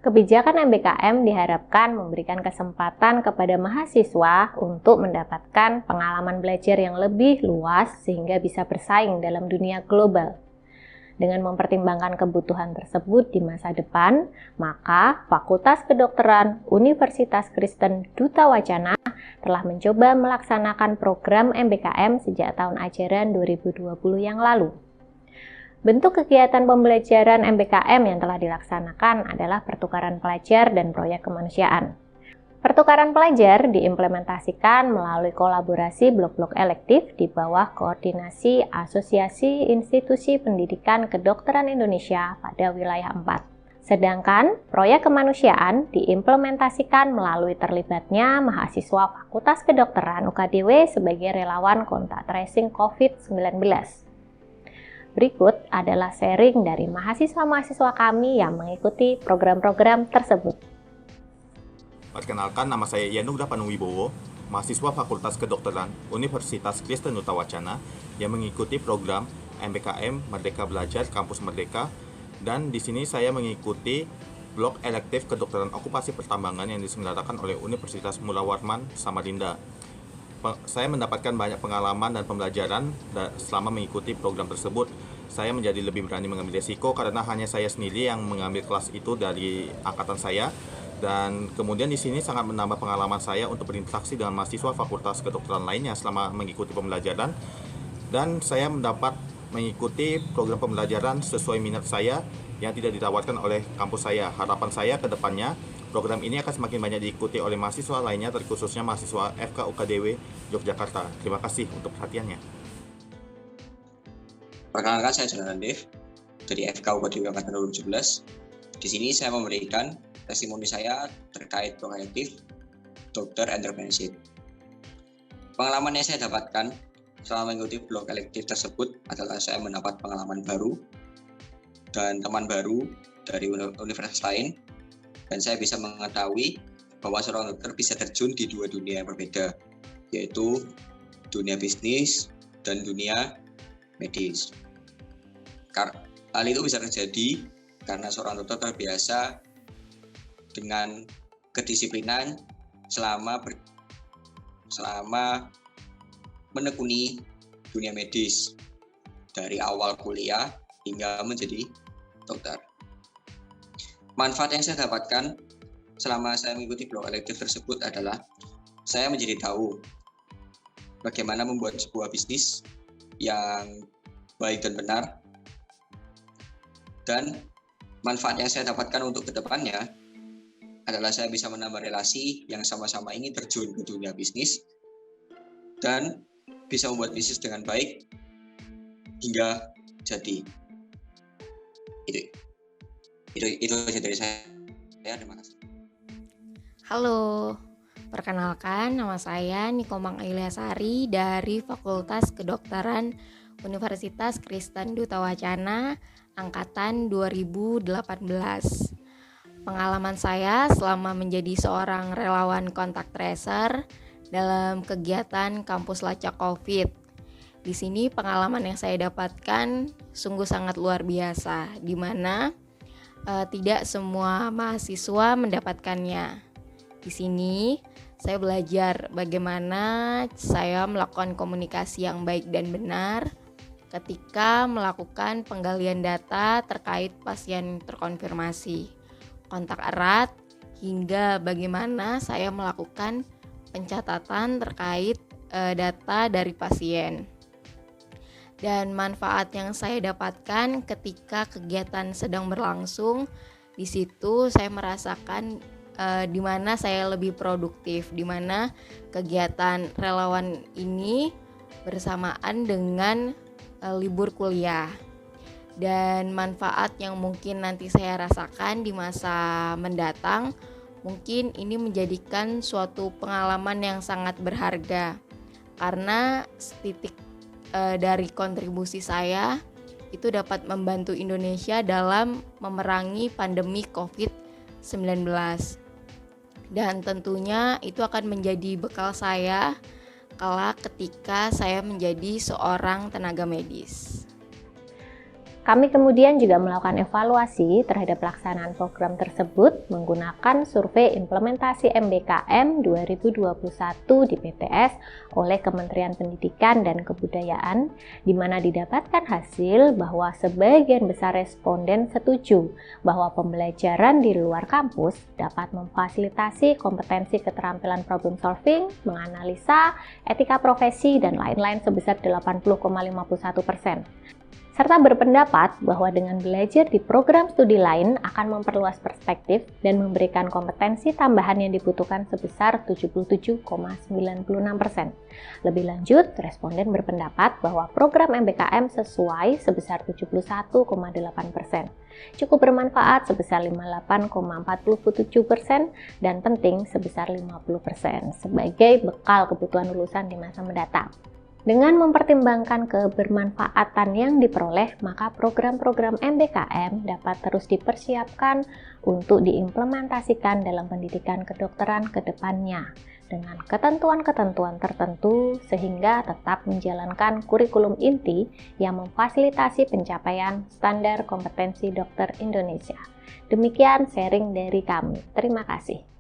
Kebijakan MBKM diharapkan memberikan kesempatan kepada mahasiswa untuk mendapatkan pengalaman belajar yang lebih luas sehingga bisa bersaing dalam dunia global. Dengan mempertimbangkan kebutuhan tersebut di masa depan, maka Fakultas Kedokteran Universitas Kristen Duta Wacana telah mencoba melaksanakan program MBKM sejak tahun ajaran 2020 yang lalu. Bentuk kegiatan pembelajaran MBKM yang telah dilaksanakan adalah pertukaran pelajar dan proyek kemanusiaan. Pertukaran pelajar diimplementasikan melalui kolaborasi blok-blok elektif di bawah koordinasi Asosiasi Institusi Pendidikan Kedokteran Indonesia pada wilayah 4. Sedangkan proyek kemanusiaan diimplementasikan melalui terlibatnya mahasiswa Fakultas Kedokteran UKDW sebagai relawan kontak tracing COVID-19. Berikut adalah sharing dari mahasiswa-mahasiswa kami yang mengikuti program-program tersebut. Perkenalkan, nama saya Yanugrah Panuwibowo, mahasiswa Fakultas Kedokteran Universitas Kristen Duta Wacana yang mengikuti program MBKM Merdeka Belajar Kampus Merdeka, dan di sini saya mengikuti blok elektif kedokteran okupasi pertambangan yang diselenggarakan oleh Universitas Mula Warman Samarinda. Saya mendapatkan banyak pengalaman dan pembelajaran selama mengikuti program tersebut. Saya menjadi lebih berani mengambil risiko karena hanya saya sendiri yang mengambil kelas itu dari angkatan saya. Dan kemudian di sini sangat menambah pengalaman saya untuk berinteraksi dengan mahasiswa fakultas kedokteran lainnya selama mengikuti pembelajaran. Dan saya mendapat mengikuti program pembelajaran sesuai minat saya yang tidak ditawarkan oleh kampus saya. Harapan saya ke depannya, program ini akan semakin banyak diikuti oleh mahasiswa lainnya, terkhususnya mahasiswa FK UKDW Yogyakarta. Terima kasih untuk perhatiannya. Perkenalkan, saya Jonathan Dev dari FK UKDW Angkatan 2017. Di sini saya memberikan testimoni saya terkait proaktif dokter entrepreneurship. Pengalaman yang saya dapatkan selama mengikuti blok elektif tersebut adalah saya mendapat pengalaman baru dan teman baru dari universitas lain, dan saya bisa mengetahui bahwa seorang dokter bisa terjun di dua dunia yang berbeda, yaitu dunia bisnis dan dunia medis. Hal itu bisa terjadi karena seorang dokter terbiasa dengan kedisiplinan selama menekuni dunia medis dari awal kuliah hingga menjadi dokter. Manfaat yang saya dapatkan selama saya mengikuti blok elektif tersebut adalah saya menjadi tahu bagaimana membuat sebuah bisnis yang baik dan benar, dan manfaat yang saya dapatkan untuk kedepannya adalah saya bisa menambah relasi yang sama-sama ingin terjun ke dunia bisnis dan bisa membuat bisnis dengan baik hingga jadi. Itu saja dari saya. Terima kasih. Halo, perkenalkan nama saya Nikomang Ailyasari dari Fakultas Kedokteran Universitas Kristen Duta Wacana Angkatan 2018. Pengalaman saya selama menjadi seorang relawan kontak tracer dalam kegiatan kampus lacak COVID. Di sini pengalaman yang saya dapatkan sungguh sangat luar biasa, di mana tidak semua mahasiswa mendapatkannya. Di sini saya belajar bagaimana saya melakukan komunikasi yang baik dan benar ketika melakukan penggalian data terkait pasien terkonfirmasi, kontak erat, hingga bagaimana saya melakukan pencatatan terkait data dari pasien. Dan manfaat yang saya dapatkan ketika kegiatan sedang berlangsung, di situ saya merasakan di mana saya lebih produktif, di mana kegiatan relawan ini bersamaan dengan libur kuliah. Dan manfaat yang mungkin nanti saya rasakan di masa mendatang, mungkin ini menjadikan suatu pengalaman yang sangat berharga, karena titik dari kontribusi saya itu dapat membantu Indonesia dalam memerangi pandemi COVID-19. Dan tentunya itu akan menjadi bekal saya ketika saya menjadi seorang tenaga medis. Kami kemudian juga melakukan evaluasi terhadap pelaksanaan program tersebut menggunakan survei implementasi MBKM 2021 di PTS oleh Kementerian Pendidikan dan Kebudayaan, di mana didapatkan hasil bahwa sebagian besar responden setuju bahwa pembelajaran di luar kampus dapat memfasilitasi kompetensi keterampilan problem solving, menganalisa, etika profesi, dan lain-lain sebesar 80,51%. Serta berpendapat bahwa dengan belajar di program studi lain akan memperluas perspektif dan memberikan kompetensi tambahan yang dibutuhkan sebesar 77,96%. Lebih lanjut, responden berpendapat bahwa program MBKM sesuai sebesar 71,8%, cukup bermanfaat sebesar 58,47%, dan penting sebesar 50% sebagai bekal kebutuhan lulusan di masa mendatang. Dengan mempertimbangkan kebermanfaatan yang diperoleh, maka program-program MBKM dapat terus dipersiapkan untuk diimplementasikan dalam pendidikan kedokteran ke depannya dengan ketentuan-ketentuan tertentu sehingga tetap menjalankan kurikulum inti yang memfasilitasi pencapaian standar kompetensi dokter Indonesia. Demikian sharing dari kami. Terima kasih.